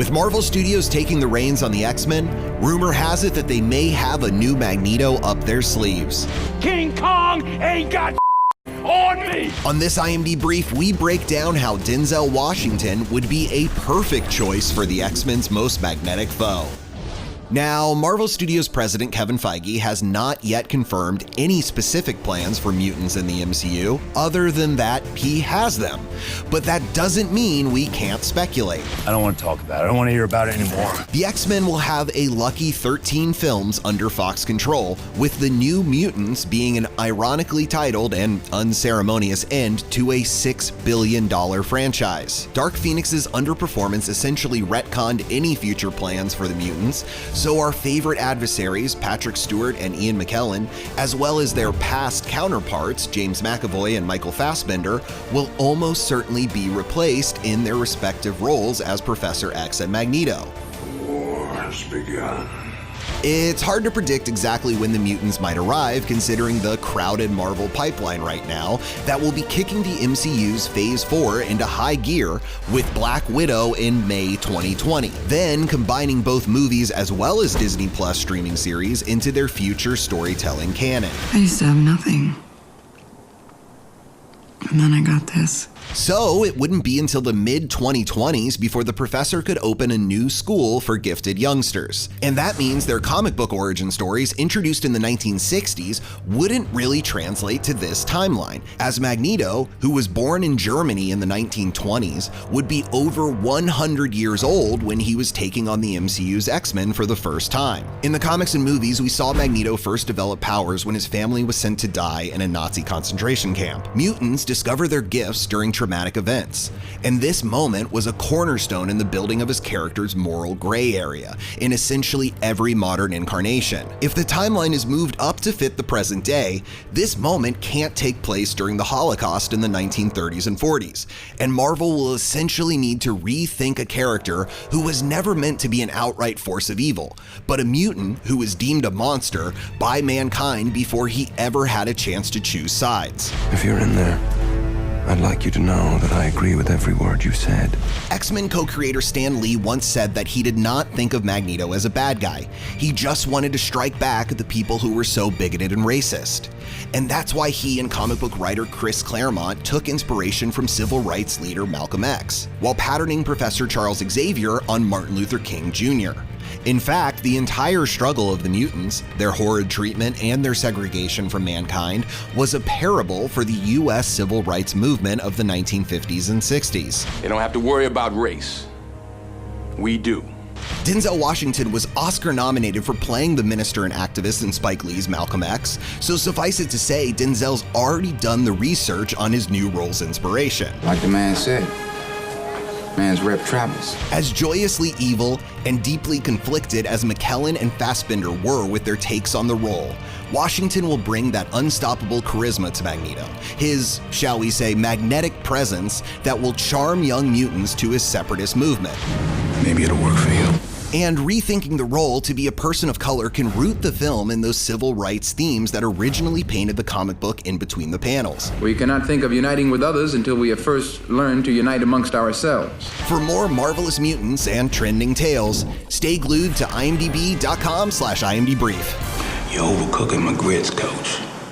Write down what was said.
With Marvel Studios taking the reins on the X-Men, rumor has it that they may have a new Magneto up their sleeves. King Kong ain't got on me! On this IMD brief, we break down how Denzel Washington would be a perfect choice for the X-Men's most magnetic foe. Now, Marvel Studios president Kevin Feige has not yet confirmed any specific plans for mutants in the MCU, other than that he has them. But that doesn't mean we can't speculate. I don't want to talk about it. I don't want to hear about it anymore. The X-Men will have a lucky 13 films under Fox control, with the New Mutants being an ironically titled and unceremonious end to a $6 billion franchise. Dark Phoenix's underperformance essentially retconned any future plans for the mutants, so our favorite adversaries, Patrick Stewart and Ian McKellen, as well as their past counterparts, James McAvoy and Michael Fassbender, will almost certainly be replaced in their respective roles as Professor X and Magneto. The war has begun. It's hard to predict exactly when the mutants might arrive, considering the crowded Marvel pipeline right now that will be kicking the MCU's Phase 4 into high gear with Black Widow in May 2020, then combining both movies as well as Disney Plus streaming series into their future storytelling canon. I used to have nothing. And then I got this. So it wouldn't be until the mid-2020s before the professor could open a new school for gifted youngsters. And that means their comic book origin stories introduced in the 1960s wouldn't really translate to this timeline, as Magneto, who was born in Germany in the 1920s, would be over 100 years old when he was taking on the MCU's X-Men for the first time. In the comics and movies, we saw Magneto first develop powers when his family was sent to die in a Nazi concentration camp. Mutants discover their gifts during traumatic events, and this moment was a cornerstone in the building of his character's moral gray area in essentially every modern incarnation. If the timeline is moved up to fit the present day, this moment can't take place during the Holocaust in the 1930s and 40s, and Marvel will essentially need to rethink a character who was never meant to be an outright force of evil, but a mutant who was deemed a monster by mankind before he ever had a chance to choose sides. If you're in there, I'd like you to know that I agree with every word you said. X-Men co-creator Stan Lee once said that he did not think of Magneto as a bad guy. He just wanted to strike back at the people who were so bigoted and racist. And that's why he and comic book writer Chris Claremont took inspiration from civil rights leader Malcolm X, while patterning Professor Charles Xavier on Martin Luther King Jr. In fact, the entire struggle of the mutants, their horrid treatment, and their segregation from mankind was a parable for the US civil rights movement of the 1950s and 60s. They don't have to worry about race. We do. Denzel Washington was Oscar nominated for playing the minister and activist in Spike Lee's Malcolm X, so suffice it to say, Denzel's already done the research on his new role's inspiration. Like the man said, man's rep travels. As joyously evil and deeply conflicted as McKellen and Fassbender were with their takes on the role, Washington will bring that unstoppable charisma to Magneto, his, shall we say, magnetic presence that will charm young mutants to his separatist movement. Maybe it'll work for you. And rethinking the role to be a person of color can root the film in those civil rights themes that originally painted the comic book in between the panels. We cannot think of uniting with others until we have first learned to unite amongst ourselves. For more marvelous mutants and trending tales, stay glued to imdb.com/imdbrief. You're overcooking my grits, coach.